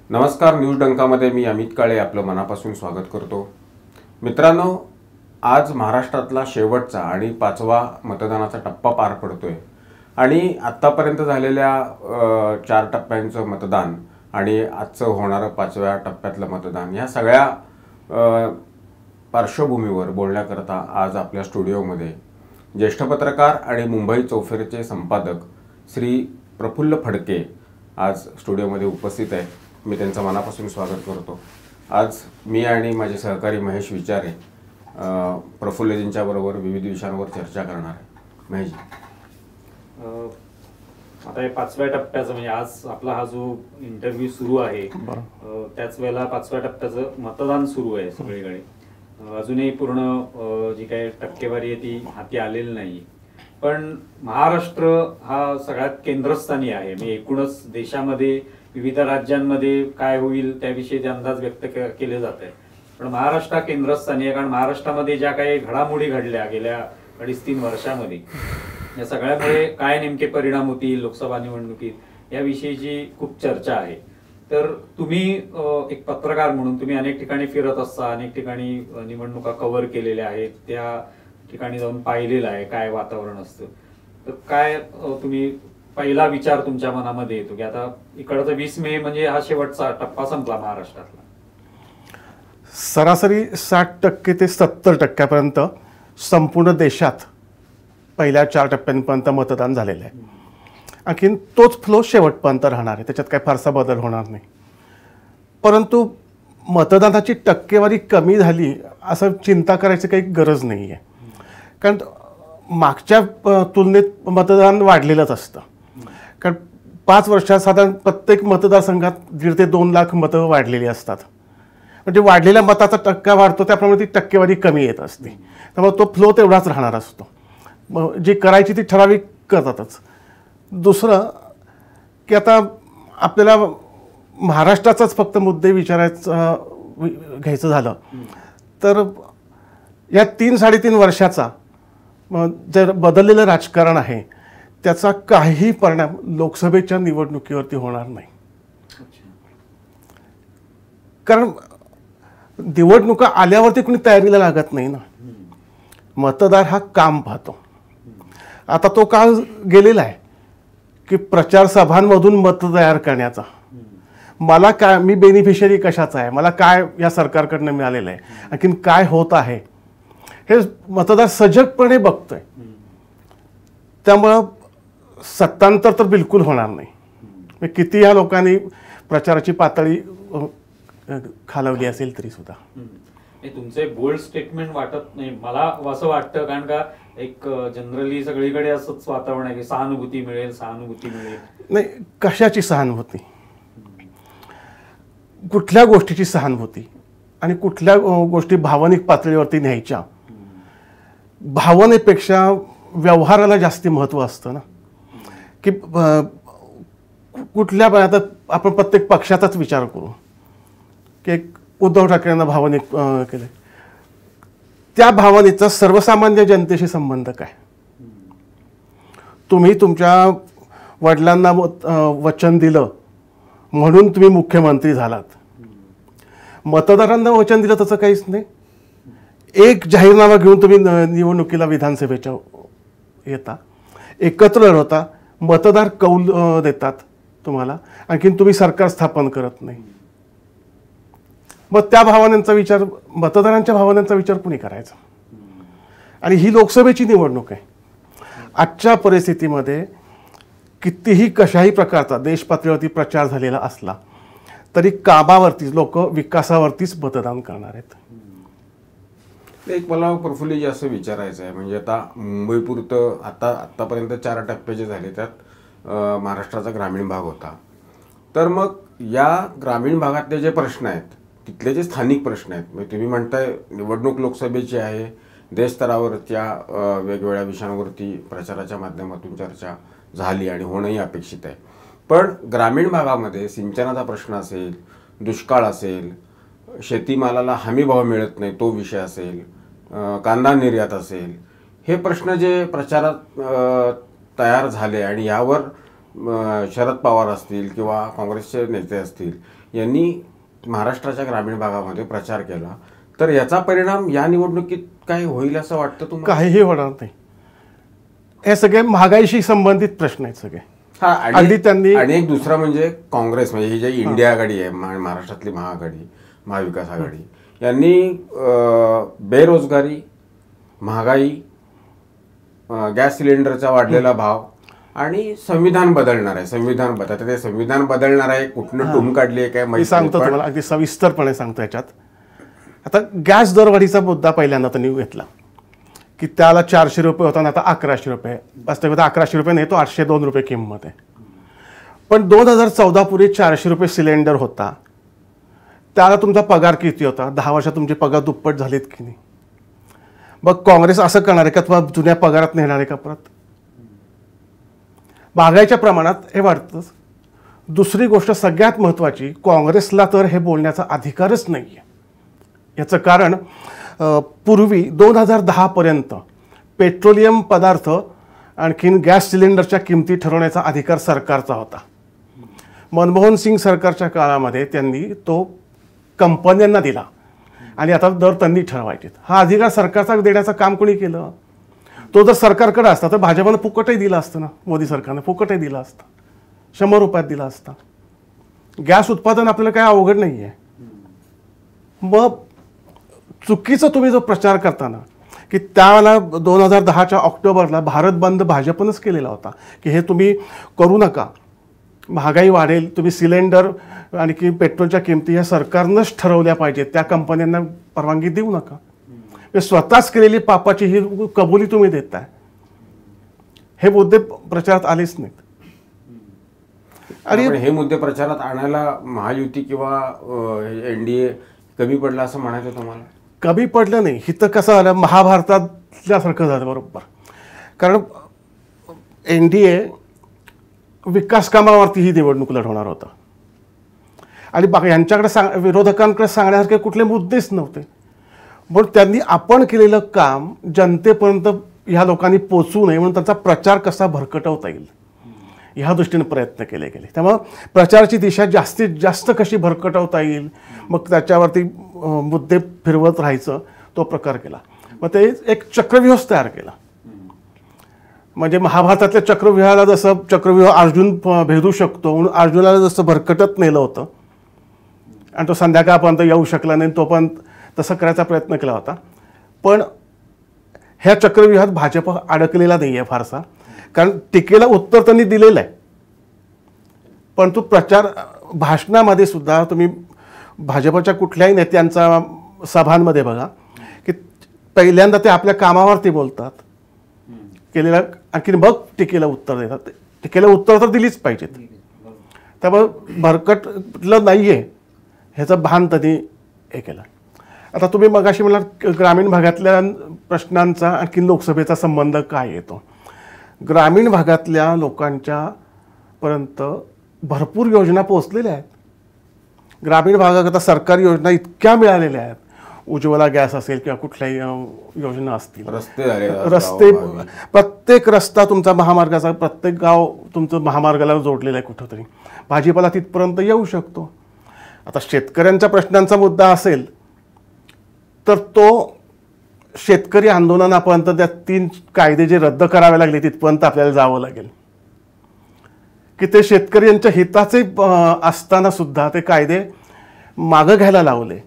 नमस्कार, न्यूज डंकामध्ये मी अमित काळे आपलं मनापासून स्वागत करतो. मित्रांनो, आज महाराष्ट्रातला शेवटचा आणि 5वा मतदानाचा टप्पा पार पडतोय आणि आत्तापर्यंत झालेल्या 4 टप्प्यांचं मतदान आणि आजचं होणारं 5व्या टप्प्यातलं मतदान या सगळ्या पार्श्वभूमीवर बोलण्याकरता आज आपल्या स्टुडिओमध्ये ज्येष्ठ पत्रकार आणि मुंबई चौफेरचे संपादक श्री प्रफुल्ल फडके आज स्टुडिओमध्ये उपस्थित आहेत. मी त्यांचं मनापासून स्वागत करतो. आज मी आणि माझे सहकारी महेश विचारे प्रफुल्लजींच्याबरोबर विविध विषयांवर चर्चा करणार आहे. महेश, आता हे 5व्या टप्प्याचं म्हणजे आज आपला हा जो इंटरव्ह्यू सुरू आहे त्याच वेळेला 5व्या टप्प्याचं मतदान सुरू आहे सगळीकडे. अजूनही पूर्ण जी काही टक्केवारी आहे ती हाती आलेली नाही, पण महाराष्ट्र हा सगळ्यात केंद्रस्थानी आहे. म्हणजे एकूणच देशामध्ये विविध राज्यांमध्ये काय होईल त्याविषयी अंदाज व्यक्त केले जात आहे, पण महाराष्ट्र हा केंद्रस्थानी आहे. कारण महाराष्ट्रामध्ये ज्या काही घडामोडी घडल्या गेल्या 2.5-3 वर्षामध्ये, या सगळ्यामुळे काय नेमके परिणाम होतील लोकसभा निवडणुकीत याविषयीची खूप चर्चा आहे. तर तुम्ही एक पत्रकार म्हणून तुम्ही अनेक ठिकाणी फिरत असता, अनेक ठिकाणी निवडणुका कव्हर केलेल्या आहेत, त्या ठिकाणी जाऊन पाहिलेलं आहे काय वातावरण असतं. तर काय तुम्ही पहिला विचार तुमच्या मनामध्ये येतो की आता इकडचा 20 मे म्हणजे हा शेवटचा टप्पा संपला महाराष्ट्रातला? सरासरी 60% ते 70% संपूर्ण देशात पहिल्या 4 टप्प्यांपर्यंत मतदान झालेलं आहे. आणखीन तोच फ्लो शेवटपर्यंत राहणार आहे, त्याच्यात काही फारसा बदल होणार नाही. परंतु मतदानाची टक्केवारी कमी झाली असं चिंता करायची काही गरज नाही आहे, कारण मागच्या तुलनेत मतदान वाढलेलंच असतं. कारण 5 वर्षात साधारण प्रत्येक मतदारसंघात 1.5 ते 2 लाख मतं वाढलेली असतात. म्हणजे वाढलेल्या मताचा टक्का वाढतो त्याप्रमाणे ती टक्केवारी कमी येत असते, त्यामुळे तो फ्लो तेवढाच राहणार असतो. जी करायची ती ठराविक करतातच. दुसरं की आता आपल्याला महाराष्ट्राचाच फक्त मुद्दे घ्यायचं झालं तर या 3-3.5 वर्षाचा जर बदललेलं राजकारण आहे त्याचा काही परिणाम लोकसभेच्या निवडणुकीवरती होणार नाही. कारण निवडणुका आल्यावरती कुणी तयारीला लागत नाही ना. मतदार हा काम पाहतो. आता तो काळ गेलेला आहे की प्रचार सभांमधून मत तयार करण्याचा. मला काय, मी बेनिफिशरी कशाचा आहे, मला काय या सरकारकडनं मिळालेलं आहे, आणखीन काय होत आहे हे मतदार सजगपणे बघतोय. त्यामुळं सत्तांतर तर बिलकुल होणार नाही. किती या लोकांनी प्रचाराची पातळी खालवली असेल तरी सुद्धा. तुमचे बोल्ड स्टेटमेंट वाटत नाही मला असं वाटतं, कारण का एक जनरली सगळीकडे असंच वातावरण आहे की सहानुभूती मिळेल. नाही, कशाची सहानुभूती, कुठल्या गोष्टीची सहानुभूती आणि कुठल्या गोष्टी भावनिक पातळीवरती न्यायच्या. भावनेपेक्षा व्यवहाराला जास्ती महत्त्व असतं ना. की कुठल्या, आता आपण प्रत्येक पक्षाचाच विचार करू की उद्धव ठाकरेंना भावनिक केलं, त्या भावनेचा सर्वसामान्य जनतेशी संबंध काय? तुम्ही तुमच्या वडिलांना वचन दिलं म्हणून तुम्ही मुख्यमंत्री झालात, मतदारांना वचन दिलं तसं काहीच नाही. एक जाहीरनामा घेऊन तुम्ही निवडणुकीला विधानसभेच्या येता, एकत्र लढवता, मतदार कौल देतात तुम्हाला, आणखीन तुम्ही सरकार स्थापन करत नाही. मग त्या भावनांचा विचार, मतदारांच्या भावनांचा विचार कुणी करायचा? आणि ही लोकसभेची निवडणूक आहे. आजच्या परिस्थितीमध्ये कितीही कशाही प्रकारचा देश पातळीवरती प्रचार झालेला असला तरी कामावरतीच लोक, विकासावरतीच मतदान करणार आहेत. एक मला प्रफुल्लजी असं विचारायचं आहे, म्हणजे आता मुंबईपुरतं आत्तापर्यंत 4 टप्पे जे झाले त्यात महाराष्ट्राचा ग्रामीण भाग होता. तर मग या ग्रामीण भागातले जे प्रश्न आहेत, तिथले जे स्थानिक प्रश्न आहेत, म्हणजे तुम्ही म्हणताय निवडणूक लोकसभेची आहे, देशस्तरावरच्या वेगवेगळ्या विषयांवरती प्रचाराच्या माध्यमातून चर्चा झाली आणि होणंही अपेक्षित आहे. पण ग्रामीण भागामध्ये सिंचनाचा प्रश्न असेल, दुष्काळ असेल, शेतीमालाला हमीभाव मिळत नाही तो विषय असेल, कांदा निर्यात असेल, हे प्रश्न जे प्रचारात तयार झाले आणि यावर शरद पवार असतील किंवा काँग्रेसचे नेते असतील यांनी महाराष्ट्राच्या ग्रामीण भागामध्ये प्रचार केला, तर याचा परिणाम या निवडणुकीत काय होईल असं वाटतं तुम्हाला? काहीही होणार नाही. हे सगळे महागाईशी संबंधित प्रश्न आहेत सगळे. हा, अगदी त्यांनी आणि एक दुसरा म्हणजे काँग्रेस, म्हणजे ही जी इंडिया आघाडी आहे, महाराष्ट्रातली महाआघाडी, महाविकास आघाडी, यांनी बेरोजगारी, महागाई, गॅस सिलेंडरचा वाढलेला भाव आणि संविधान बदलणार आहे, आता ते संविधान बदलणार आहे, कुठनं टूम काढली आहे काय मी माहिती सांगतो तुम्हाला, अगदी सविस्तरपणे सांगतो याच्यात. आता गॅस दरवाढीचा मुद्दा पहिल्यांदा त्यांनी घेतला की त्याला 400 रुपये होता ना, आता 1100 रुपये. वास्तविकता 1100 रुपये नाही, तो 802 रुपये किंमत आहे. पण 2014 पूर्वी 400 रुपये सिलेंडर होता, त्याला तुमचा पगार किती होता? 10 वर्षात तुमचे पगार दुप्पट झालेत की नाही? मग काँग्रेस असं करणार आहे का, तुम्हाला जुन्या पगारात नेणार आहे का परत? महागाईच्या प्रमाणात हे वाढतंच. दुसरी गोष्ट सगळ्यात महत्त्वाची, काँग्रेसला तर हे बोलण्याचा अधिकारच नाही आहे. याचं कारण पूर्वी 2010 पर्यंत पेट्रोलियम पदार्थ आणखीन गॅस सिलेंडरच्या किमती ठरवण्याचा अधिकार सरकारचा होता. मनमोहन सिंग सरकारच्या काळामध्ये त्यांनी तो कंपन्यांना दिला आणि आता दर त्यांनी ठरवायचे. हा अधिकार सरकारचा देण्याचं काम कोणी केलं? तो जर सरकारकडे असता तर भाजपनं फुकटही दिला असतं ना, मोदी सरकारनं फुकटही दिला असतं, 100 रुपयात दिला असता. गॅस उत्पादन आपल्याला काय अवघड नाही आहे. मग चुकीचं तुम्ही जो प्रचार करताना की त्याला 2010च्या ऑक्टोबरला भारत बंद भाजपनंच केलेला होता की हे तुम्ही करू नका, महागाई वाढेल, तुम्ही सिलेंडर आणखी पेट्रोलच्या किमती ह्या सरकारनंच ठरवल्या पाहिजेत, त्या कंपन्यांना परवानगी देऊ नका. स्वतःच केलेली पापाची ही कबुली तुम्ही देताय. हे मुद्दे प्रचारात आलेच नाहीत. आणि हे मुद्दे प्रचारात आणायला महायुती किंवा NDA कमी पडला असं म्हणायचं तुम्हाला? कमी पडलं नाही. इथं कसं झालं, महाभारतातल्यासारखं झालं बरोबर. कारण NDA विकास कामावरती ही निवडणूक लढवणार होता आणि यांच्याकडे विरोधकांकडे सांगण्यासारखे कुठले मुद्देच नव्हते. म्हणून त्यांनी आपण केलेलं काम जनतेपर्यंत ह्या लोकांनी पोचू नये म्हणून त्यांचा प्रचार कसा भरकटवता येईल ह्या दृष्टीने प्रयत्न केले गेले. त्यामुळं प्रचाराची दिशा जास्तीत जास्त कशी भरकटवता येईल, मग त्याच्यावरती मुद्दे फिरवत राहायचं, तो प्रकार केला. मग ते एक चक्रव्यूहच तयार केला. म्हणजे महाभारतातल्या चक्रव्यूहाला जसं चक्रव्यूह अर्जुन भेदू शकतो म्हणून अर्जुनाला जसं भरकटत नेलं होतं आणि तो संध्याकाळपर्यंत येऊ शकला नाही, तो पण तसं करायचा प्रयत्न केला होता. पण ह्या चक्रव्यूहात भाजप अडकलेला नाही आहे फारसा, कारण टीकेला उत्तर त्यांनी दिलेलं आहे. पण तो प्रचार भाषणामध्ये सुद्धा तुम्ही भाजपच्या कुठल्याही नेत्यांचा सभांमध्ये बघा की पहिल्यांदा ते आपल्या कामावरती बोलतात, केलेला आणखी मग टीकेला उत्तर देतात. टीकेला उत्तर तर दिलीच पाहिजेत. त्यामुळे भरकटलं नाही आहे ह्याचं भान त्यांनी हे केलं. आता तुम्ही मगाशी मला ग्रामीण भागातल्या प्रश्नांचा आणखी लोकसभेचा संबंध काय येतो? ग्रामीण भागातल्या लोकांच्या पर्यंत भरपूर योजना पोहोचलेल्या आहेत. ग्रामीण भागात आता सरकारी योजना इतक्या मिळालेल्या आहेत, उज्ज्वला गॅस असेल किंवा कुठल्याही योजना असतील, रस्ते प्रत्येक रस्ता तुमचा महामार्गाचा, प्रत्येक गाव तुमचं महामार्गाला जोडलेलं आहे कुठंतरी, भाजीपाला तिथपर्यंत येऊ शकतो. आता शेतकऱ्यांच्या प्रश्नांचा मुद्दा असेल तर तो शेतकरी आंदोलनापर्यंत त्या 3 कायदे जे रद्द करावे लागले तिथपर्यंत आपल्याला जावं लागेल की ते शेतकऱ्यांच्या हिताचे असताना सुद्धा ते कायदे मागं घ्यायला लावले.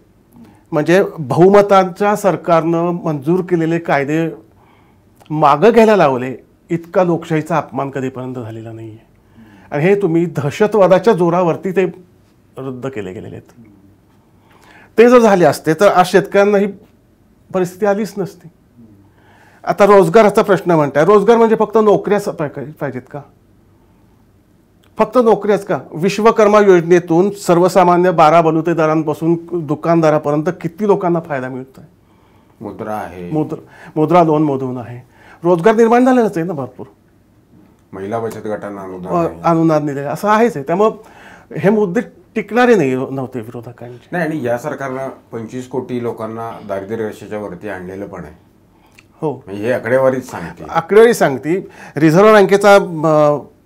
म्हणजे बहुमतांच्या सरकारनं मंजूर केलेले कायदे मागं घ्यायला लावले. इतका लोकशाहीचा अपमान कधीपर्यंत झालेला नाही आहे. आणि हे तुम्ही दहशतवादाच्या जोरावरती ते रद्द केले गेलेले आहेत. ते जर झाले असते तर आज शेतकऱ्यांना ही परिस्थिती आलीच नसती. आता रोजगाराचा प्रश्न म्हणताय, रोजगार म्हणजे फक्त नोकऱ्याच पाहिजेत का? फक्त नोकऱ्याच का? विश्वकर्मा योजनेतून सर्वसामान्य 12 बलुतेदारांपासून दुकानदारापर्यंत किती लोकांना फायदा मिळतोय? मुद्रा आहे, मुद्रा लोन मधून आहे. रोजगार निर्माण झालेलाच आहे ना भरपूर. महिला बचत गटांना अनुदान दिले असं आहेच आहे. त्यामुळे हे मुद्दे टिकणारे नव्हते विरोधकांचे. नाही, आणि या सरकारनं 25 कोटी लोकांना दारिद्र्य रेषेच्या वरती आणलेलं पण आहे. हो, हे आकडेवारीच सांगते. आकडेवारी सांगते. रिझर्व्ह बँकेचा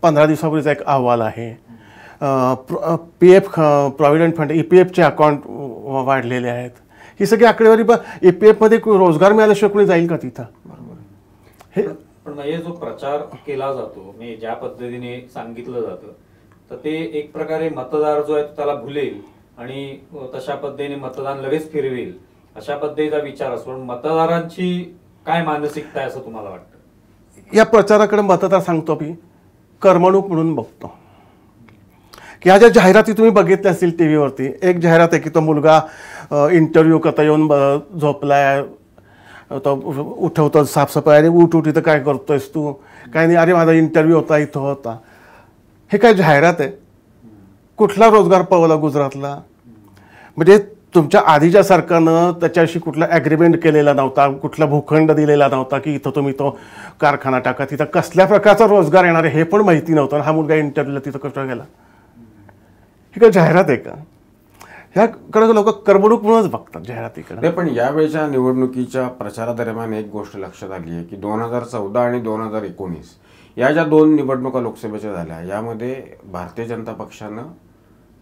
15 दिवसापूर्वीचा एक अहवाल आहे. PF प्रॉव्हिडंट फंड EPFचे अकाउंट वाढलेले आहेत. ही सगळी आकडेवारी EPFमध्ये रोजगार मिळाल्याशिवाय कोणी जाईल का तिथं? हे पण म्हणजे जो प्रचार केला जातो म्हणजे ज्या पद्धतीने सांगितलं जातं तर ते एक प्रकारे मतदार जो आहे तो त्याला भुलेल आणि तशा पद्धतीने मतदान लगेच फिरवेल अशा पद्धतीचा विचार असतो. पण मतदारांची काय मानसिकता आहे असं तुम्हाला वाटतं? या प्रचाराकडे मतदार सांगतो मी करमणूक म्हणून बघतो की ह्या ज्या जाहिराती तुम्ही बघितल्या असतील टी व्हीवरती, एक जाहिरात आहे की तो मुलगा इंटरव्ह्यू करता येऊन झोपलाय, तो उठवतो साफसफाई, अरे उठ इथं काय करतोयस तू, काय नाही, अरे माझा इंटरव्ह्यू होता इथं होता. हे काय जाहिरात आहे? कुठला रोजगार पावला गुजरातला? म्हणजे तुमच्या आधीच्या सरकारनं त्याच्याशी कुठला ॲग्रीमेंट केलेला नव्हता, कुठला भूखंड दिलेला नव्हता की इथं तुम्ही तो कारखाना टाका, तिथं कसल्या प्रकारचा रोजगार येणार आहे हे पण माहिती नव्हतं. हा मुलगा इंटरव्ह्यूला तिथं कसा गेला? ही काय जाहिरात आहे का? ह्याकडे लोक करमणूक म्हणूनच बघतात जाहिरातीकडे. पण यावेळेच्या निवडणुकीच्या प्रचारादरम्यान एक गोष्ट लक्षात आली आहे की 2014 आणि 2019 या ज्या 2 निवडणुका लोकसभेच्या झाल्या यामध्ये भारतीय जनता पक्षानं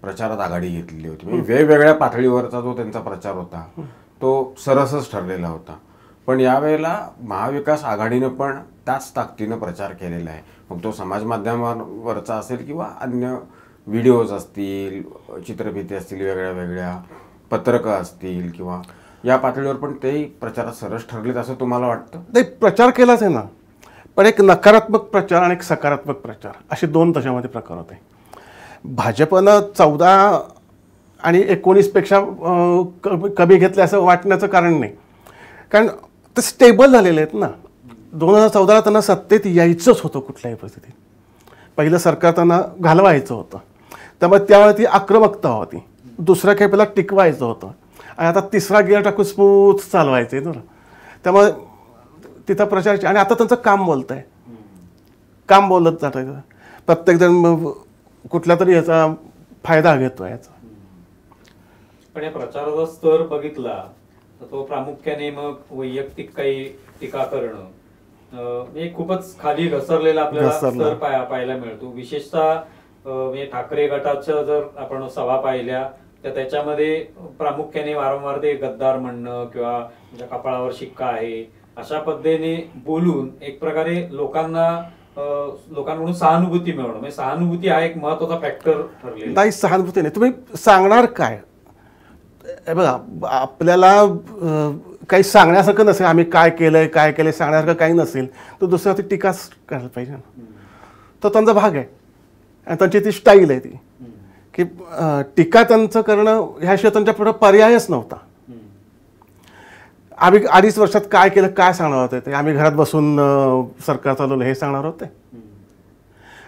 प्रचारात आघाडी घेतलेली होती. म्हणजे वेगवेगळ्या पातळीवरचा जो त्यांचा प्रचार होता तो सरसच ठरलेला होता. पण यावेळेला महाविकास आघाडीनं पण त्याच ताकदीनं प्रचार केलेला आहे. मग तो समाज माध्यमावरचा असेल किंवा अन्य व्हिडिओज असतील, चित्रफिती असतील, वेगळ्या वेगळ्या पत्रकं असतील किंवा या पातळीवर पण तेही प्रचारात सरस ठरलेत असं तुम्हाला वाटतं? नाही, प्रचार केलाच आहे ना, पण एक नकारात्मक प्रचार आणि एक सकारात्मक प्रचार असे 2 त्याच्यामध्ये प्रकार होते. भाजपनं 14 आणि 19पेक्षा कमी घेतले असं वाटण्याचं कारण नाही, कारण ते स्टेबल झालेले आहेत ना. 2014ला त्यांना सत्तेत यायचंच होतं कुठल्याही परिस्थितीत. पहिलं सरकार त्यांना घालवायचं होतं, त्यामुळे त्यावेळी ती आक्रमकता होती. दुसऱ्या खेपेला टिकवायचं होतं आणि आता तिसरा गिअर टाकून स्मूथ चालवायचं आहे ना. त्यामुळे तिथं प्रचाराची आणि आता त्यांचं काम बोलत आहे, काम बोलत जातं. प्रत्येकजण कुठल्या तरी याचा फायदा घेतो याचा. पण या प्रचाराचा स्तर बघितला तर तो प्रामुख्याने मग वैयक्तिक काही टीका करणं म्हणजे खूपच खाली घसरलेला आपल्याला स्तर पाहायला मिळतो. विशेषतः म्हणजे ठाकरे गटाच्या जर आपण सभा पाहिल्या तर त्याच्यामध्ये प्रामुख्याने वारंवार ते गद्दार म्हणणं किंवा तुमच्या कपाळावर शिक्का आहे अशा पद्धतीने बोलून एक प्रकारे लोकांकडून सहानुभूती मिळवणं. म्हणजे सहानुभूती हा एक महत्वाचा फॅक्टर ठरलेला नाही. सहानुभूती नाही, तुम्ही सांगणार काय? बघा, आपल्याला काही सांगण्यासारखं नसेल, आम्ही काय केलंय सांगण्यासारखं काही नसेल तर दुसऱ्या ती टीकाच करायला पाहिजे ना. तो त्यांचा भाग आहे आणि त्यांची ती स्टाईल आहे ती की टीका त्यांचं करणं ह्याशिवाय त्यांच्या पुढे पर्यायच नव्हता. आम्ही 2.5 वर्षात काय केलं काय सांगणार होते ते? आम्ही घरात बसून सरकार चालवलं हे सांगणार होते?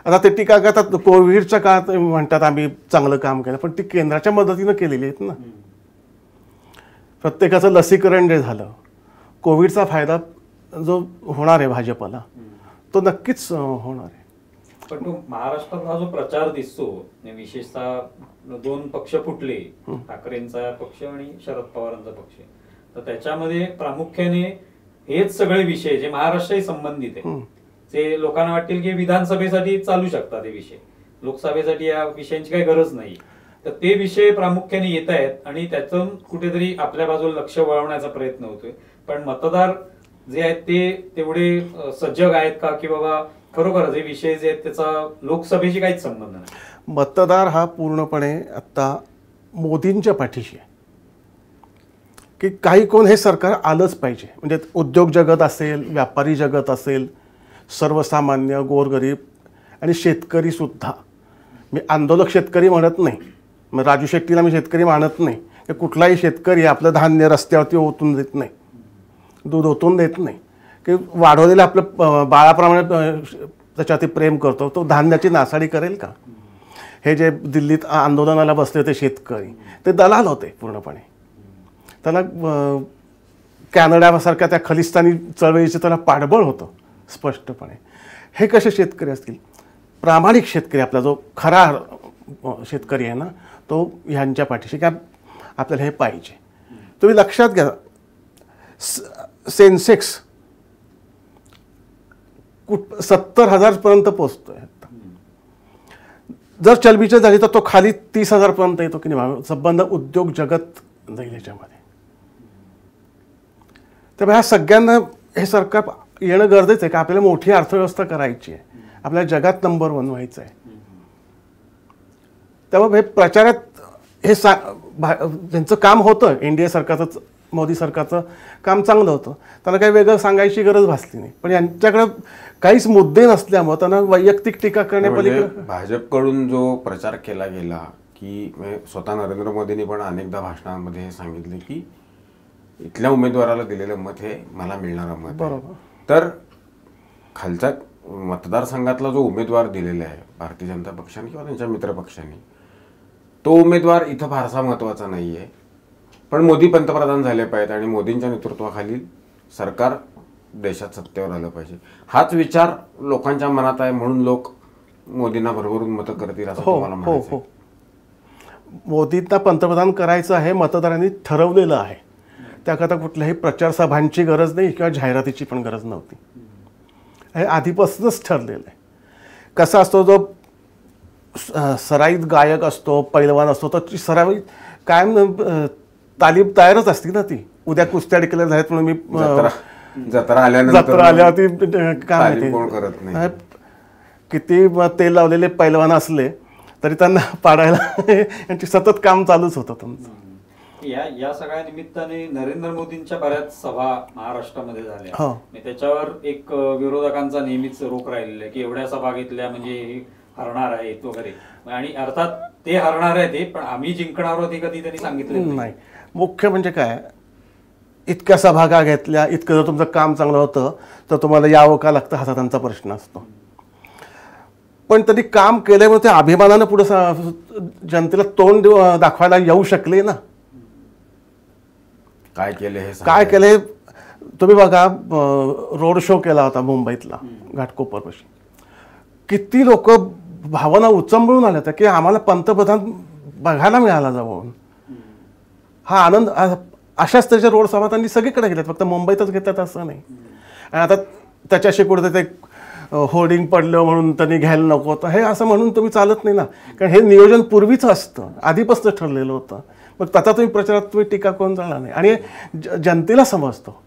आता ते टीका करतात कोविडच्या काळात म्हणतात आम्ही चांगलं काम केलं, पण ती केंद्राच्या मदतीनं केलेली आहेत ना. प्रत्येकाचं लसीकरण जे झालं, कोविडचा फायदा जो होणार आहे भाजपला तो नक्कीच होणार आहे. पण तो महाराष्ट्रात हा जो प्रचार दिसतो विशेषतः 2 पक्ष फुटले, ठाकरेंचा पक्ष आणि शरद पवारांचा पक्ष, तर त्याच्यामध्ये प्रामुख्याने हेच सगळे विषय जे महाराष्ट्राशी संबंधित आहे ते लोकांना वाटतील की विधानसभेसाठी चालू शकतात हे विषय, लोकसभेसाठी या विषयांची काही गरज नाही. तर ते विषय प्रामुख्याने येत आहेत आणि त्यातून कुठेतरी आपल्या बाजूला लक्ष वळवण्याचा प्रयत्न होतोय. पण मतदार जे आहेत ते तेवढे सजग आहेत का की बाबा खरोखर जे विषय जे आहेत त्याचा लोकसभेशी काहीच संबंध नाही? मतदार हा पूर्णपणे आता मोदींच्या पाठीशी आहे की काही कोण हे सरकार आलंच पाहिजे. म्हणजे उद्योग जगत असेल, व्यापारी जगत असेल, सर्वसामान्य गोरगरीब आणि शेतकरी सुद्धा. मी आंदोलक शेतकरी म्हणत नाही, मग राजू शेट्टीला मी शेतकरी मानत नाही की कुठलाही शेतकरी आपलं धान्य रस्त्यावरती ओतून देत नाही, दूध ओतून देत नाही, की वाढवलेलं आपलं बाळाप्रमाणे त्याच्यावरती प्रेम करतो, तो धान्याची नासाडी करेल का? हे जे दिल्लीत आंदोलनाला बसले होते शेतकरी ते दलाल होते पूर्णपणे. त्याला कॅनडासारख्या त्या खलिस्तानी चळवळीचं त्याला पाठबळ होतं स्पष्टपणे. हे कसे शेतकरी असतील? प्रामाणिक शेतकरी, आपला जो खरा शेतकरी आहे ना तो ह्यांच्या पाठीशी की आपल्याला हे पाहिजे. तुम्ही लक्षात घ्या, सेन्सेक्स 70,000 पर्यंत पोहोचतोय. जर चलबिचल झाली तर तो खाली 30,000 पर्यंत येतो की नाही, संबंध उद्योग जगत जाईल याच्यामध्ये. त्यामुळे ह्या सगळ्यांना हे सरकार येणं गरजेचं आहे, की आपल्याला मोठी अर्थव्यवस्था करायची आहे, आपल्याला जगात नंबर 1 व्हायचं आहे. त्यामुळे हे प्रचारात हे त्यांचं काम होतं, एनडीए सरकारचं, मोदी सरकारचं काम चांगलं होतं, त्यांना काही वेगळं सांगायची गरज भासली नाही. पण यांच्याकडे काहीच मुद्दे नसल्यामुळे त्यांना वैयक्तिक टीका करण्यापलीकडे म्हणजे भाजपकडून जो प्रचार केला गेला की स्वतः नरेंद्र मोदींनी पण अनेकदा भाषणांमध्ये हे सांगितले की इथल्या उमेदवाराला दिलेलं मत हे मला मिळणारं मत आहे. बरोबर. तर खालच्या मतदारसंघातला जो उमेदवार दिलेला आहे भारतीय जनता पक्षाने किंवा त्यांच्या मित्रपक्षांनी, तो उमेदवार इथं फारसा महत्त्वाचा नाही आहे. पण मोदी पंतप्रधान झाले पाहिजेत आणि मोदींच्या नेतृत्वाखालील सरकार देशात सत्तेवर आलं पाहिजे, हाच विचार लोकांच्या मनात आहे. म्हणून लोक मोदींना भरभरून मतं करतील असं तुम्हाला म्हणायचं आहे? मोदींना पंतप्रधान करायचं आहे, मतदारांनी ठरवलेलं आहे. त्याकरता कुठल्याही प्रचार सभांची गरज नाही किंवा जाहिरातीची पण गरज नव्हती. हे आधीपासूनच ठरलेलं आहे. कसा असतो, जो सराईत गायक असतो, पैलवान असतो, तर ती सराईत कायम तालीम तयारच असते ना. ती उद्या कुस्त्या डिक्लेअर झाल्यात म्हणून मी जत्रा आल्यावरती काय कोण करत नाही. किती तेल लावलेले पैलवान असले तरी त्यांना पाडायला यांची सतत काम चालूच होतं त्यांचं. या सगळ्या निमित्ताने नरेंद्र मोदींच्या बऱ्याच सभा महाराष्ट्रामध्ये झाल्या. हो. त्याच्यावर एक विरोधकांचा नेहमीच रोख राहिलेला आहे की एवढ्या सभा घेतल्या म्हणजे हरणार आहेत वगैरे. आणि अर्थात ते हरणार आहे ते, पण आम्ही जिंकणार आहोत हे कधी त्यांनी सांगितलं नाही. मुख्य म्हणजे काय, इतक्या सभा का घेतल्या, इतकं जर तुमचं काम चांगलं होतं तर तुम्हाला यावं का लागतं, हा त्यांचा प्रश्न असतो. पण त्यांनी काम केल्यामुळे ते अभिमानानं पुढे जनतेला तोंड दाखवायला येऊ शकले ना. काय केलं हे काय केले तुम्ही बघा, रोड शो केला होता मुंबईतला घाटकोपरपाशी. किती लोक भावना उचंबळून आल्या होत्या की आम्हाला पंतप्रधान बघायला मिळाला जाऊन. हा आनंद अशाच त्याच्या रोड सभा त्यांनी सगळीकडे घेतल्यात, फक्त मुंबईतच घेतात असं नाही. आणि आता त्याच्याशी कुठे ते होर्डिंग पडलं म्हणून त्यांनी घ्यायला नको होतं, हे असं म्हणून तुम्ही चालत नाही ना. कारण हे नियोजन पूर्वीच असतं, आधीपासून ठरलेलं होतं. मग त्याचा तुम्ही प्रचारात तुम्ही टीका करून चालणार नाही. आणि जनतेला समजतो.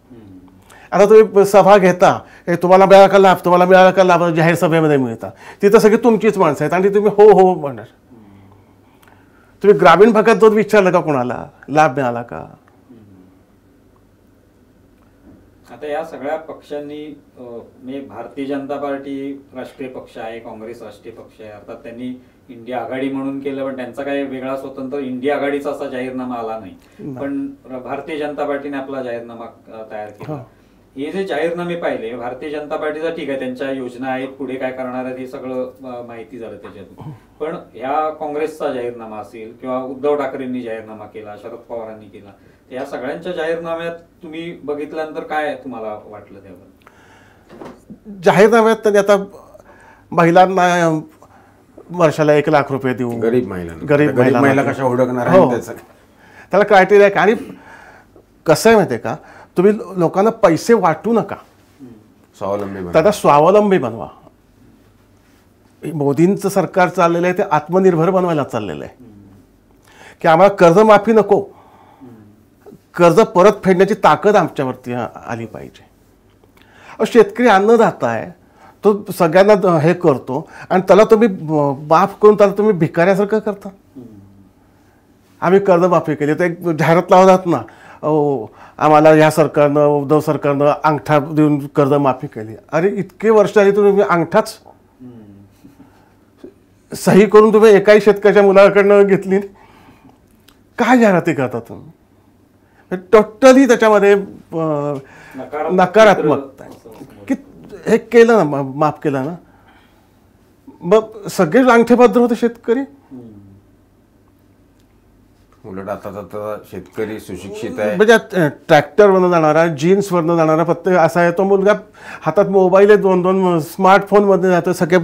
आता तुम्ही सभा घेता, हे तुम्हाला मिळाला का लाभ, तुम्हाला मिळाला का लाभ, जाहीर सभेमध्ये मिळता, तिथं सगळी तुमचीच माणसं आहेत आणि तुम्ही हो हो म्हणणार. तुम्ही ग्रामीण भागात जाऊन विचारलं का कोणाला लाभ मिळाला का? आता या सगळ्या पक्षांनी म्हणजे भारतीय जनता पार्टी राष्ट्रीय पक्ष आहे, काँग्रेस राष्ट्रीय पक्ष आहे. अर्थात त्यांनी इंडिया आघाडी म्हणून केलं, पण त्यांचा काही वेगळा स्वतंत्र इंडिया आघाडीचा असा जाहीरनामा आला नाही. पण भारतीय जनता पार्टीने आपला जाहीरनामा तयार केला. हे जे जाहीरनामे पाहिले भारतीय जनता पार्टीचा, ठीक आहे त्यांच्या योजना आहेत, पुढे काय करणार आहेत हे सगळं माहिती झालं त्याच्यातून. पण ह्या काँग्रेसचा जाहीरनामा असेल किंवा उद्धव ठाकरेंनी जाहीरनामा केला, शरद पवारांनी केला, या सगळ्यांच्या जाहीरनाम्यात तुम्ही बघितल्यानंतर काय तुम्हाला वाटलं त्यावर? जाहीरनाम्यात त्यांनी आता महिलांना वर्षाला 1 लाख रुपये देऊ, गरीब महिला कशा हुडकणार त्याला क्रायटेरिया आहे. आणि कसं आहे माहिती आहे का, तुम्ही लोकांना पैसे वाटू नका, स्वावलंबी त्याला स्वावलंबी बनवा. मोदींचं सरकार चाललेलं आहे ते आत्मनिर्भर बनवायला चाललेलं आहे. की आम्हाला कर्जमाफी नको, कर्ज परत फेडण्याची ताकद आमच्यावरती आली पाहिजे. शेतकरी अन्नदाता आहे, तो सगळ्यांना हे करतो आणि त्याला तुम्ही माफ करून त्याला तुम्ही भिकाऱ्यासारखं करता. आम्ही कर्जमाफी केली तर एक जाहिरात लावतात ना, आम्हाला ह्या सरकारनं, उद्धव सरकारनं अंगठा देऊन कर्जमाफी केली. अरे इतके वर्ष आली तुम्ही अंगठाच सही करून तुम्ही एकाही शेतकऱ्याच्या मुलाकडनं घेतली. काय जाहिराती करता तुम्ही? टोटली त्याच्यामध्ये नकारात्मकता की हे केलं ना, माफ केलं ना, मग सगळे अंगठेबद्ध होते शेतकरी. उलट आता शेतकरी सुशिक्षित आहे, म्हणजे ट्रॅक्टरवरनं जाणारा, जीन्सवरनं जाणारा, फक्त असा आहे तो मुलगा हातात मोबाईल आहे, 2-2 स्मार्टफोनमध्ये जातोय, सगळे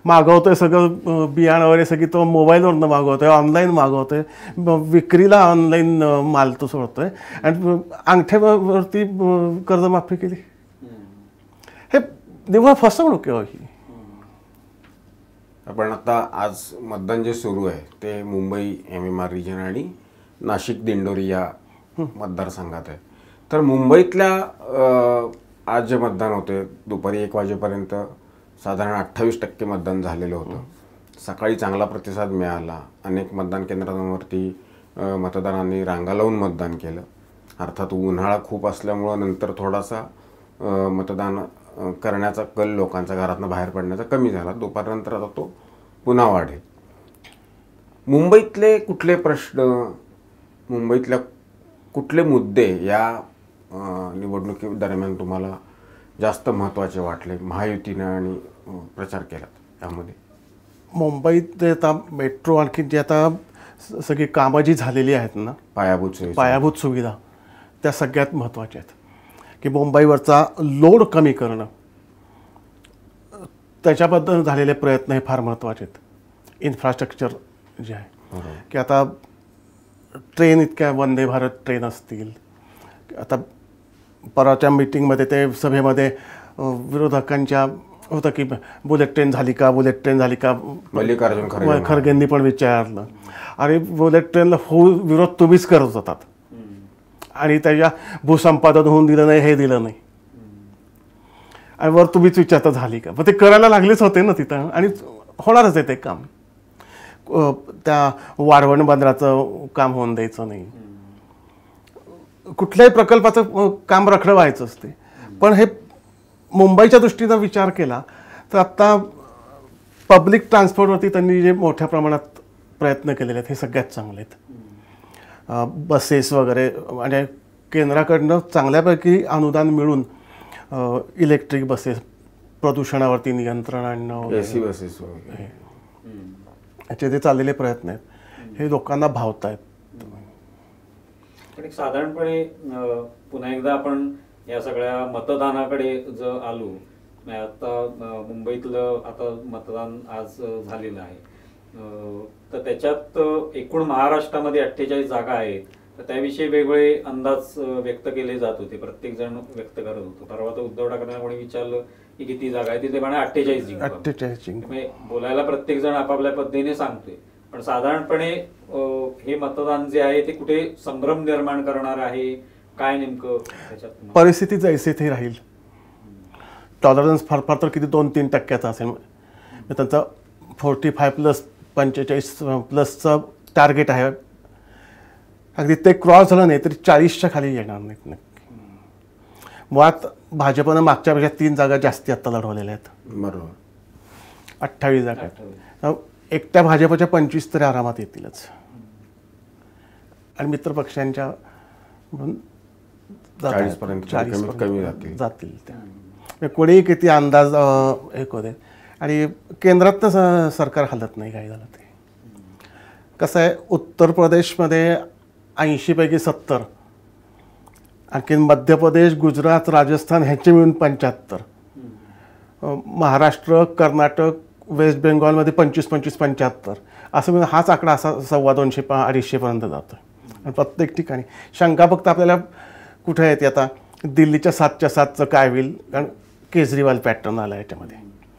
मागवतोय, सगळं बियाणं वगैरे सगळी तो मोबाईलवरनं मागवतोय, ऑनलाईन मागवतोय, विक्रीला ऑनलाईन माल तो सोडतोय आणि अंगठ्यावरती कर्जमाफी केली. हे निव्वळ फसवणूक आहे ही. आपण आता आज मतदान जे सुरू आहे ते मुंबई MMR रिजन आणि नाशिक दिंडोरी या मतदारसंघात आहे. तर मुंबईतल्या आज जे मतदान होते दुपारी 1 वाजेपर्यंत साधारण 28% मतदान झालेलं होतं. सकाळी चांगला प्रतिसाद मिळाला. अनेक मतदान केंद्रांवरती मतदारांनी रांगा लावून मतदान केलं. अर्थात उन्हाळा खूप असल्यामुळं नंतर थोडासा मतदान करण्याचा कल लोकांचा घरातनं बाहेर पडण्याचा कमी झाला. दुपारनंतर आता तो पुन्हा वाढेल. मुंबईतले कुठले प्रश्न, मुंबईतल्या कुठले मुद्दे या निवडणुकी दरम्यान तुम्हाला जास्त महत्त्वाचे वाटले महायुतीनं आणि प्रचार केला त्यामध्ये? मुंबईत आता मेट्रो आणखी जे आता सगळी कामं जी झालेली आहेत ना, पायाभूत सुविधा त्या सगळ्यात महत्त्वाच्या आहेत. की मुंबईवरचा लोड कमी करणं, त्याच्याबद्दल झालेले प्रयत्न हे फार महत्त्वाचे आहेत. इन्फ्रास्ट्रक्चर जे आहे की आता ट्रेन इतक्या वंदे भारत ट्रेन असतील. आता परवाच्या मीटिंगमध्ये ते सभेमध्ये विरोधकांच्या होतं की बुलेट ट्रेन झाली का, बुलेट ट्रेन झाली का, मल्लिकार्जुन खरगेंनी पण विचारलं. अरे बुलेट ट्रेनला विरोध तुम्हीच करत होतात आणि त्याच्या भूसंपादन होऊन दिलं नाही, हे दिलं नाही, आणि वर तुम्हीच विचारता झाली का. मग ते करायला लागलेच होते ना तिथं, आणि होणारच आहे ते काम. त्या वाढवण बंदराचं काम होऊन द्यायचं नाही, कुठल्याही प्रकल्पाचं काम रखडं व्हायचं असते. पण हे मुंबईच्या दृष्टीनं विचार केला तर आत्ता पब्लिक ट्रान्सपोर्टवरती त्यांनी जे मोठ्या प्रमाणात प्रयत्न केलेले आहेत हे सगळ्यात चांगले आहेत. बसेस वगैरे, म्हणजे केंद्राकडनं चांगल्यापैकी अनुदान मिळून इलेक्ट्रिक बसेस, प्रदूषणावरती नियंत्रण आणणं, AC बसेस वगैरे, याचे जे चाललेले प्रयत्न आहेत हे लोकांना भावत आहेत. पण एक साधारणपणे पुन्हा एकदा आपण या सगळ्या मतदानाकडे जर आलो, आता मुंबईतलं आता मतदान आज झालेलं आहे, तर त्याच्यात एकूण महाराष्ट्रामध्ये 48 जागा आहेत. तर त्याविषयी वेगवेगळे अंदाज व्यक्त केले जात होते, प्रत्येक जण व्यक्त करत होतो. परवा तर उद्धव ठाकरेंना कोणी विचारलं की किती जागा आहे, ते म्हणे 48 जिंकू. बोलायला प्रत्येक जण आपापल्या पद्धतीने सांगतोय, पण साधारणपणे हे मतदान जे आहे ते कुठे संभ्रम निर्माण करणार आहे, काय नेमकं त्याच्यात परिस्थिती जैसे थे राहील. टॉलरन्स फार फार तर किती 2-3% असेल. त्यांचं 45+45+चं टार्गेट आहे. अगदी ते क्रॉस झालं नाही तरी 40च्या खाली येणार नाहीत नक्की. मुळात भाजपनं मागच्यापेक्षा 3 जागा जास्ती आत्ता लढवलेल्या आहेत. बरोबर, 28 जागा आहेत. एकट्या भाजपच्या 25 तरी आरामात येतीलच, आणि मित्रपक्षांच्या 40% कमी जातील त्या. कोणीही किती अंदाज हे करू दे, आणि केंद्रातनं सरकार हलत नाही. काय झालं ते कसं आहे, उत्तर प्रदेशमध्ये 80पैकी 70, आणखीन मध्य प्रदेश, गुजरात, राजस्थान ह्याचे मिळून 75, महाराष्ट्र, कर्नाटक, वेस्ट बेंगॉलमध्ये 25-25-75 असं मिळून हाच आकडा असा 250-250पर्यंत जातो. आणि प्रत्येक ठिकाणी शंका फक्त आपल्याला कुठे येते, आता दिल्लीच्या 7च्या 7चं काय होईल, कारण केजरीवाल पॅटर्न आला याच्यामध्ये.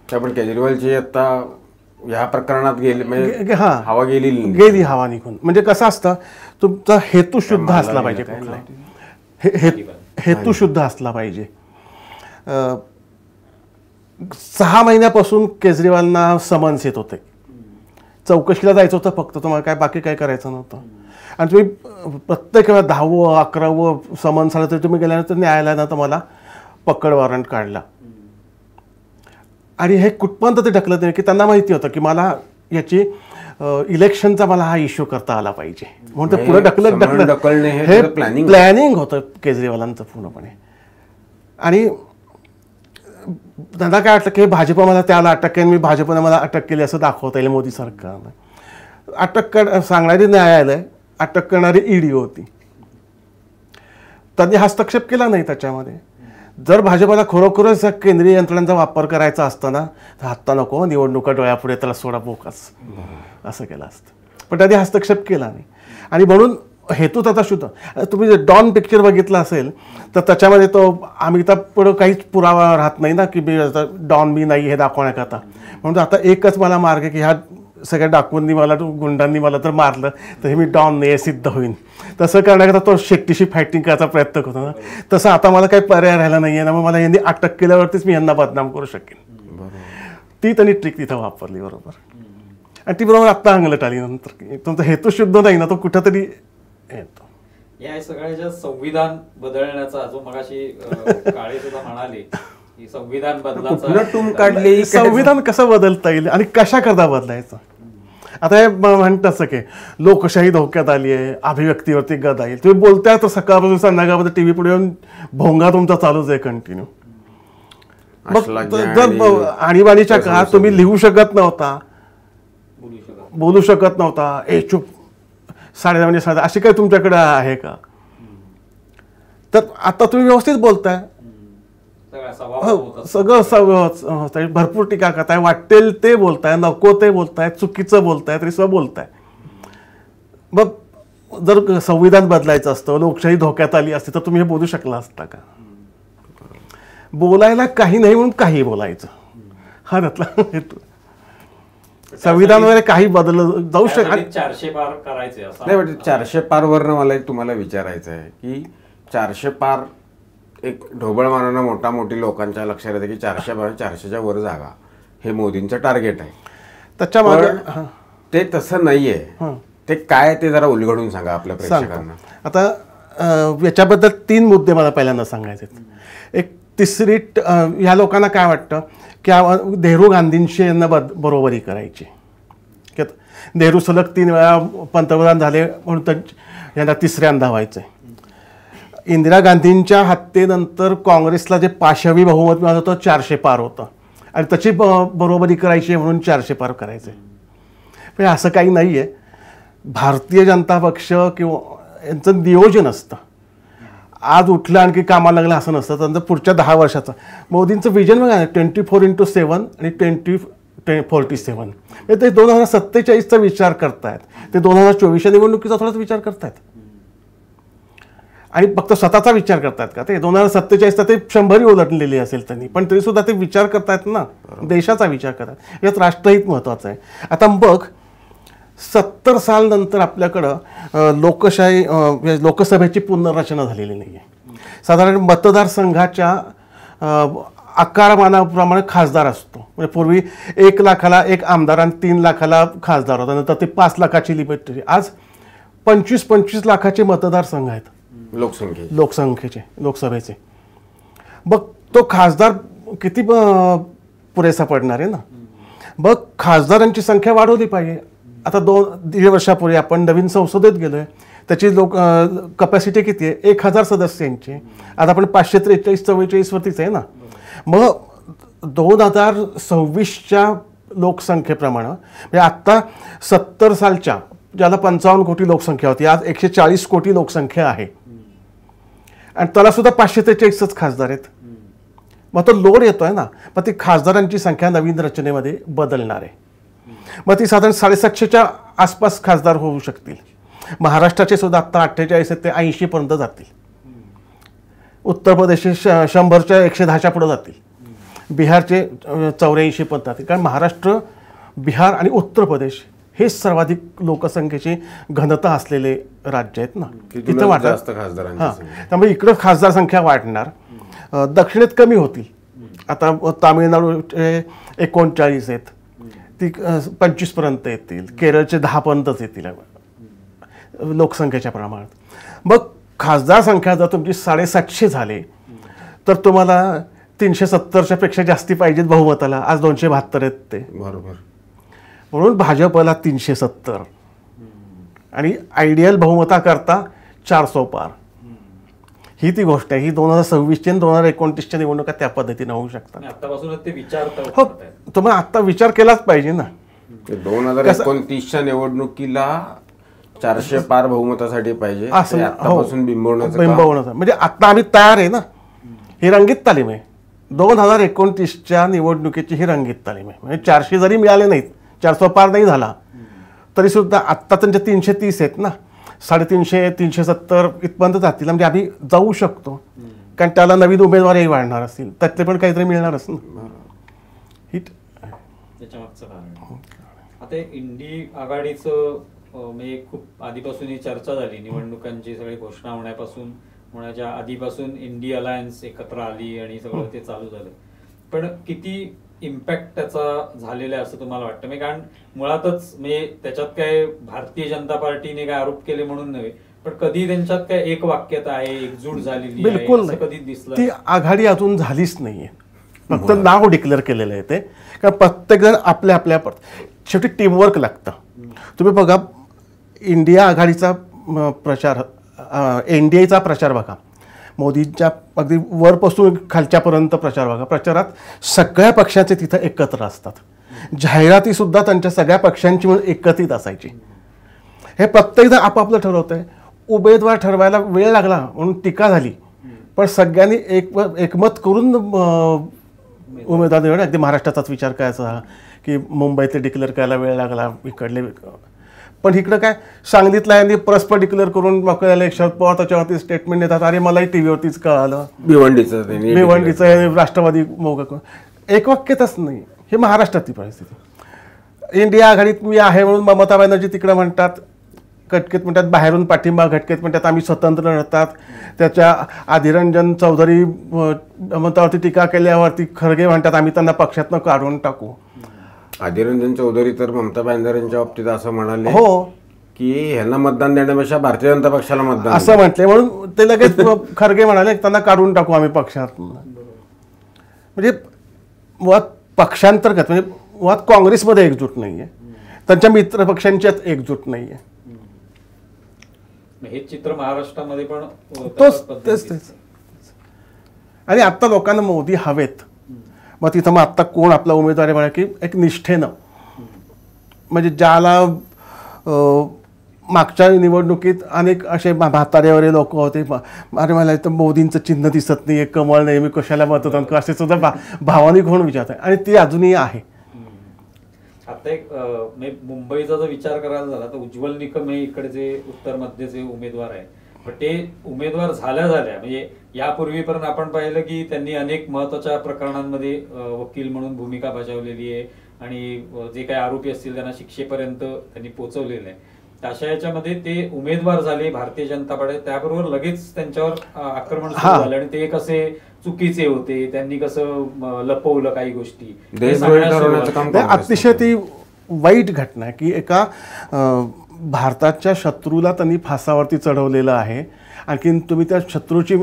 पण केजरीवालची आता ह्या प्रकरणात गेली, म्हणजे हवा गेली हवा निघून. म्हणजे कसं असतं, तुमचा हेतू शुद्ध असला पाहिजे, कुठला हेतू शुद्ध असला पाहिजे. 6 महिन्यापासून केजरीवालना समन्स येत होते, चौकशीला जायचं होतं फक्त, तुम्हाला काय बाकी काय करायचं नव्हतं. आणि तुम्ही प्रत्येक वेळा 10वं 11वं समन्स आलं तरी तुम्ही गेल्यानंतर न्यायालयानं तुम्हाला पकड वॉरंट काढला. आणि हे कुठपर्यंत ते ढकलत नाही की त्यांना माहिती होतं की मला याची इलेक्शनचा मला हा इश्यू करता आला पाहिजे, म्हणून ते पुढे ढकलत हे प्लॅनिंग होतं केजरीवालांचं पूर्णपणे. आणि त्यांना काय वाटलं की भाजप मला त्याला अटक केली, मी भाजपने मला अटक केली असं दाखवता येईल मोदी सरकारनं. अटक सांगणारी न्यायालय, अटक करणारी ईडी होती. त्यांनी हस्तक्षेप केला नाही त्याच्यामध्ये. जर भाजपला खरोखरच केंद्रीय यंत्रणांचा वापर करायचा असताना तर आत्ता नको, निवडणुका डोळ्यापुढे त्याला सोडा बोकास असं केलं असतं. पण त्यांनी हस्तक्षेप केला नाही. आणि म्हणून हेतू त्याचा शुद्ध. तुम्ही जे डॉन पिक्चर बघितला असेल तर त्याच्यामध्ये तो अमिताभ पुढं काहीच पुरावा राहत नाही ना की मी आता डॉन मी नाही हे दाखवण्याकरता. म्हणून आता एकच मला मार्ग आहे की ह्या सगळ्या डाकूंनी मला गुंडांनी मला तर मारलं तर हे मी डॉन नाही हे सिद्ध होईन. तसं करण्याकरता तो शेट्टीशी फायटिंग करायचा प्रयत्न करतो ना. तसं आता मला काही पर्याय राहिला नाही आहे ना, मग मला यांनी अटक केल्यावरतीच मी यांना बदनाम करू शकेन. ती त्यांनी ट्रिक तिथं वापरली बरोबर. आणि ती बरोबर आत्ता अंगलट आली. नंतर तुमचा हेतू शुद्ध नाही ना तो कुठंतरी येतो. या सगळ्याच्या संविधान बदलण्याचा जो मगाशी काळे सुद्धा म्हणाले की संविधान कुठलं टूम काढली, संविधान कसं बदलता येईल आणि कशा करता बदलायचं. आता हे म्हणत असं की लोकशाही धोक्यात आली आहे, अभिव्यक्तीवरती गदा येईल. तुम्ही बोलताय तर सकाळपासून संध्याकाळमध्ये टीव्ही पुढे येऊन भोंगा तुमचा चालूच आहे कंटिन्यू. मग जर आणीबाणीच्या काळात तुम्ही लिहू शकत नव्हता, बोलू शकत नव्हता, चुप 10:30 म्हणजे 10:30 अशी काही तुमच्याकडे आहे का. तर आता तुम्ही व्यवस्थित बोलताय, सगळं भरपूर टीका करताय, वाटेल ते बोलताय, नको ते बोलताय, चुकीचं बोलताय तरी सुद्धा बोलताय. मग जर संविधान बदलायचं असतं, लोकशाही धोक्यात आली असती तर तुम्ही हे बोलू शकला असता का. बोलायला काही नाही म्हणून काही बोलायचं हा त्यातला हेतू. संविधान वगैरे काही बदललं जाऊ शकत 400 पार करायचे नाही. म्हणजे 400 पार वरनं मला एक तुम्हाला विचारायचं आहे की 400 पार एक ढोबळ मानानं मोठी लोकांच्या लक्षात येते की 400च्या वर जागा हे मोदींचं टार्गेट आहे. त्याच्या मागे ते तसं नाहीये. ते काय ते जरा उलगडून सांगा आपल्या प्रेक्षकांना. आता याच्याबद्दल 3 मुद्दे मला पहिल्यांदा सांगायचे. एक तिसरी ह्या लोकांना काय वाटतं की नेहरू गांधींशी यांना बरोबरी करायची. नेहरू सलग 3 वेळा पंतप्रधान झाले म्हणून यांना तिसऱ्यांदा व्हायचं आहे. इंदिरा गांधींच्या हत्येनंतर काँग्रेसला जे पाशवी बहुमत मिळालं होतं 400 पार होतं आणि त्याची बरोबरी करायची म्हणून 400 पार करायचे. पण असं काही नाही आहे. भारतीय जनता पक्ष किंवा यांचं नियोजन असतं. आज उठलं आणखी कामाला लागलं असं नसतं. त्यांचं पुढच्या 10 वर्षाचं मोदींचं विजन बघा 24x7 आणि 2047. ते 2047चा विचार करतायत, ते 2024च्या निवडणुकीचा थोडाच विचार करतायत. आणि फक्त स्वतःचा विचार करतायत का ते. 2047 ते 100ही उलटलेली असेल त्यांनी, पण तरी सुद्धा ते विचार करतायत ना, देशाचा विचार करतात. यात राष्ट्रहित महत्वाचं आहे. आता बघ 70 साल नंतर आपल्याकडं लोकसभेची पुनर्रचना झालेली नाही आहे. साधारण मतदारसंघाच्या आकारमानाप्रमाणे खासदार असतो. म्हणजे पूर्वी 1 लाखाला 1 आमदार आणि 3 लाखाला खासदार होता. नंतर ते 5 लाखाची लिमिट. आज 25 लाखाचे मतदारसंघ आहेत लोकसंख्येचे लोकसभेचे. मग तो खासदार किती पुरेसा पडणार आहे ना. मग खासदारांची संख्या वाढवली पाहिजे. आता 2-1.5 वर्षापूर्वी आपण नवीन संसदेत गेलोय. त्याची कपॅसिटी किती आहे 1000 सदस्यांची. आता आपण 543-44 वरतीच आहे ना. मग 2026च्या लोकसंख्येप्रमाणे म्हणजे आत्ता 70 सालच्या ज्याला 55 कोटी लोकसंख्या होती आज 140 कोटी लोकसंख्या आहे आणि त्याला सुद्धा 543च खासदार आहेत. मग तो लोड येतोय ना. मग ती खासदारांची संख्या नवीन रचनेमध्ये बदलणार आहे. मग ती साधारण 750च्या आसपास खासदार होऊ शकतील. महाराष्ट्राचे सुद्धा आत्ता 48 ते 80 पर्यंत जातील. उत्तर प्रदेशचे 100च्या 110च्या पुढे जातील. बिहारचे 84 पर्यंत जातील. कारण महाराष्ट्र, बिहार आणि उत्तर प्रदेश हे सर्वाधिक लोकसंख्येची घनता असलेले राज्य आहेत ना. तिथं वाढतात. हां, त्यामुळे इकडं खासदार संख्या वाढणार. दक्षिणेत कमी होतील. आता तामिळनाडूचे 39 आहेत, ती 25 पर्यंत येतील. केरळचे 10 पर्यंतच येतील लोकसंख्येच्या प्रमाणात. मग खासदार संख्या जर तुमची 750 झाली तर तुम्हाला 370च्या पेक्षा जास्ती पाहिजेत बहुमताला. आज 272 आहेत ते बरोबर. म्हणून भाजपला 370 आणि आयडियल बहुमताकरता 400 पार. ही ती गोष्ट आहे. ही 2026ची आणि 2029च्या निवडणुका त्या पद्धतीने होऊ शकतात. आतापासूनच ते विचार हो, तुम्ही आता विचार केलाच पाहिजे ना. 2029च्या निवडणुकीला 400 पार बहुमतासाठी पाहिजे आतापासून बिंबवण्याचं. म्हणजे आता आम्ही तयार आहे ना. ही रंगीत तालीम आहे. 2029च्या निवडणुकीची ही रंगीत तालीम आहे. म्हणजे 400 जरी मिळाले नाहीत, 400 पार नाही झाला तरी सुद्धा आत्ता त्यांच्या 330 आहेत ना. 350-370 इथपर्यंत जातील, म्हणजे आम्ही जाऊ शकतो. कारण त्याला नवीन उमेदवारही वाढणार असतील, त्यातले पण काहीतरी मिळणारच ना. त्याच्या मागचं कारण आता इंडी आघाडीचं म्हणजे खूप आधीपासून ही चर्चा झाली, निवडणुकांची सगळी घोषणा होण्याच्या आधीपासून इंडी अलायन्स एकत्र आली आणि सगळं ते चालू झालं. पण किती इम्पॅक्ट त्याचा झालेला आहे असं तुम्हाला वाटतं? म्हणजे कारण मुळातच म्हणजे त्याच्यात काय भारतीय जनता पार्टीने काय आरोप केले म्हणून नव्हे, पण कधी त्यांच्यात काय एक वाक्यता आहे, एकजूट झालेली आहे बिलकुल असं कधी दिसलं? ती आघाडी अजून झालीच नाहीये, फक्त नाव डिक्लेअर केलेलं आहे ते. कारण प्रत्येक जण आपल्या आपल्या शेवटी टीमवर्क लागतं. तुम्ही बघा इंडिया आघाडीचा प्रचार, NDAचा प्रचार बघा, मोदींच्या अगदी वरपासून खालच्यापर्यंत प्रचार बघा. प्रचारात सगळ्या पक्षाचे तिथं एकत्र असतात. जाहिरातीसुद्धा त्यांच्या सगळ्या पक्षांची म्हणून एकत्रित असायची. हे प्रत्येकजण आपापलं ठरवतंय. उमेदवार ठरवायला वेळ लागला म्हणून टीका झाली, पण सगळ्यांनी एकमत करून उमेदवार निवड. अगदी महाराष्ट्राचाच विचार करायचा की मुंबईतले डिक्लेअर करायला वेळ लागला, इकडले. पण इकडं काय सांगलीतला यांनी परस्पर डिक्लेअर करून मोकळ्याला शरद पवार त्याच्यावरती स्टेटमेंट देतात. अरे मलाही टीव्हीवरतीच कळालं, भिवंडीचं राष्ट्रवादी मोग एक वाक्यतच नाही. हे महाराष्ट्रातली परिस्थिती. इंडिया आघाडीत मी आहे म्हणून ममता बॅनर्जी तिकडं म्हणतात, घटकेत म्हणतात बाहेरून पाठिंबा, घटकेत म्हणतात आम्ही स्वतंत्र लढतात. त्याच्या आधिरंजन चौधरी ममतावरती टीका केल्यावरती खरगे म्हणतात आम्ही त्यांना पक्षातनं काढून टाकू. आधिरंजन चौधरी तर ममता बॅनर्जींच्या बाबतीत असं म्हणाले हो की ह्यांना मतदान देण्यापेक्षा भारतीय जनता पक्षाला मतदान असं म्हटले, म्हणून ते लगेच खरगे म्हणाले त्यांना काढून टाकू आम्ही पक्षात. म्हणजे मुळात पक्षांतर्गत म्हणजे मुळात काँग्रेसमध्ये एकजूट नाहीये, त्यांच्या मित्र पक्षांच्यात एकजूट नाहीये. हे चित्र महाराष्ट्रामध्ये पण तेच. आणि आता लोकांना मोदी हवेत. मग तिथं मग आत्ता कोण आपला उमेदवार आहे म्हणा की एक निष्ठेनं, म्हणजे ज्याला मागच्या निवडणुकीत अनेक असे म्हातारेवरे लोक होते, अरे मला इथं मोदींचं चिन्ह दिसत नाही, कमळ नाही, मी कशाला मतदान करू, असे सुद्धा भावनिक होऊन विचारतात. आणि ती अजूनही आहे. आता एक मुंबईचा जर विचार करायला झाला तर उज्ज्वल निकम हे इकडचे उत्तर मध्यचे उमेदवार आहे. पण ते उमेदवार झाल्या म्हणजे यापूर्वी पण आपण पाहिलं की त्यांनी अनेक महत्वाच्या प्रकरणांमध्ये वकील म्हणून भूमिका बजावलेली आहे आणि जे काही आरोपी असतील त्यांना शिक्षेपर्यंत त्यांनी पोहोचवलेलं आहे. अशा याच्यामध्ये ते उमेदवार झाले भारतीय जनता पार्टी, त्याबरोबर लगेच त्यांच्यावर आक्रमण सुरू झालं आणि ते कसे चुकीचे होते, त्यांनी कसं लपवलं काही गोष्टी. अतिशय ती वाईट घटना आहे की एका भारताच्या शत्रूला त्यांनी फासावरती चढवलेलं आहे. आणखीन तुम्ही त्या शत्रूची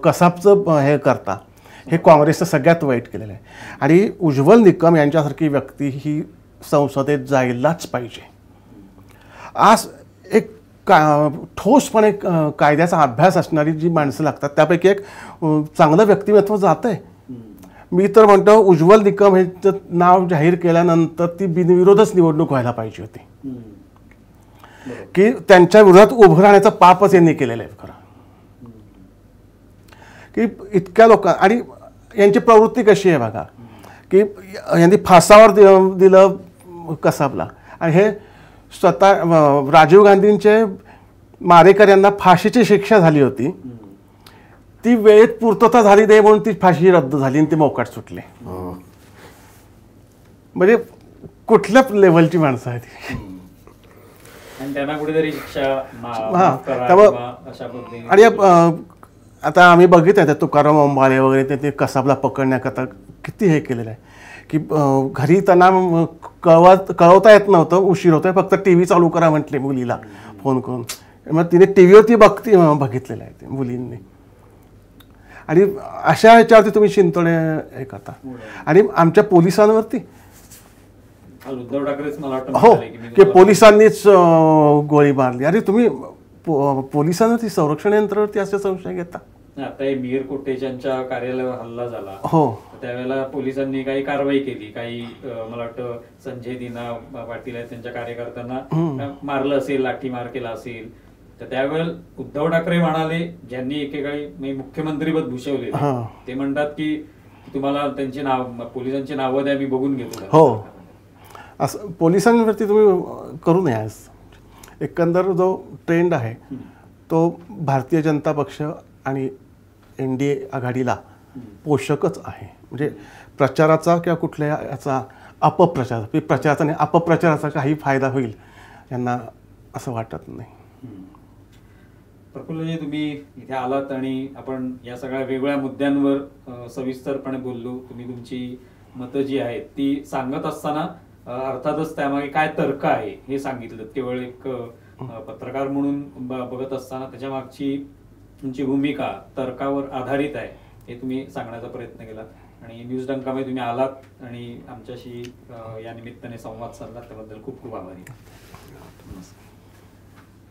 कसाबचं हे करता, हे काँग्रेसचं सगळ्यात वाईट केलेलं आहे. आणि उज्ज्वल निकम यांच्यासारखी व्यक्ती ही संसदेत जायलाच पाहिजे. आज एक ठोसपणे कायद्याचा अभ्यास असणारी जी माणसं लागतात त्यापैकी एक चांगलं व्यक्तिमत्व जात आहे. मी तर म्हणतो उज्ज्वल निकम हे नाव जाहीर केल्यानंतर ती बिनविरोधच निवडणूक व्हायला पाहिजे होती, की त्यांच्या विरोधात उभं राहण्याचं पापच यांनी केलेलं आहे खरं. की इतक्या आणि यांची प्रवृत्ती कशी आहे बघा, की यांनी फासावर दिलं कसाबला. आणि हे स्वतः राजीव गांधींचे मारेकर यांना फाशीची शिक्षा झाली होती, ती वेळेत पूर्तता झाली नाही म्हणून ती फाशी रद्द झाली आणि ते मोकाट सुटले. म्हणजे कुठल्या लेव्हलची माणसं आहेत आणि त्यांना कुठेतरी शिक्षा. आणि आता आम्ही बघितलं तुकाराम अंबाले वगैरे ते कसाबला पकडण्याकरता किती हे केलेलं आहे की घरी त्यांना कळवता येत नव्हतं, उशीर होतोय, फक्त TV चालू करा म्हटले मुलीला फोन करून. मग तिने टीव्हीवरती बघितलेलं आहे ते मुलींनी. आणि अशा ह्याच्यावरती तुम्ही शिंतोडे हे करता. आणि आमच्या पोलिसांवरती उद्धव ठाकरेच मला हो की पोलिसांनीच गोळी मारली. अरे तुम्ही पोलिसांवरती संरक्षण यंत्रावरती असे संशय घेता. आता मिहीर कोटेचांच्या कार्यालयावर हल्ला झाला, हो त्यावेळेला पोलिसांनी काही कारवाई केली, काही मला वाटतं संजय दिना पाटील आहेत त्यांच्या कार्यकर्त्यांना मारलं असेल, लाठीमार केला असेल. तर त्यावेळेला उद्धव ठाकरे म्हणाले, ज्यांनी एकेकाळी मुख्यमंत्रीपद भूषवले, ते म्हणतात की तुम्हाला त्यांची पोलिसांची नावं द्या, मी बघून घेतो. हो असं पोलिसांवरती तुम्ही करू नये. एकंदर जो ट्रेंड आहे तो भारतीय जनता पक्ष आणि NDA आघाडीला पोषकच आहे. म्हणजे प्रचाराचा किंवा कुठल्या याचा अपप्रचार, प्रचाराचा आणि अपप्रचाराचा काही फायदा होईल यांना असं वाटत नाही. प्रफुल्लजी, तुम्ही इथे आलात आणि आपण या सगळ्या वेगवेगळ्या मुद्द्यांवर सविस्तरपणे बोललो. तुम्ही तुमची मतं जी आहेत ती सांगत असताना अर्थातच त्यामागे काय तर्क आहे हे सांगितलं. केवळ एक पत्रकार म्हणून बघत असताना त्याच्या मागची तुमची भूमिका तर्कावर आधारित आहे हे तुम्ही सांगण्याचा प्रयत्न केला. आणि न्यूज डंकामध्ये तुम्ही आलात आणि आमच्याशी या निमित्ताने संवाद साधला त्याबद्दल खूप खूप आभारी.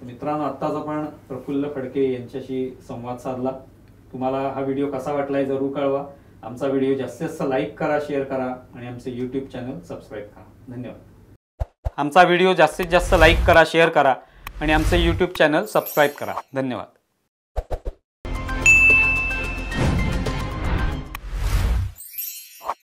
मित्रांनो, आत्ताच आपण प्रफुल्ल फडके यांच्याशी संवाद साधला. तुम्हाला हा व्हिडिओ कसा वाटलाय जरूर कळवा. आमचा व्हिडिओ जास्तीत जास्त लाईक करा, शेअर करा आणि आमचे YouTube चॅनल सबस्क्राईब करा. धन्यवाद. आमचा व्हिडिओ जास्तीत जास्त लाईक करा, शेअर करा आणि आमचे YouTube चॅनल सबस्क्राईब करा. धन्यवाद.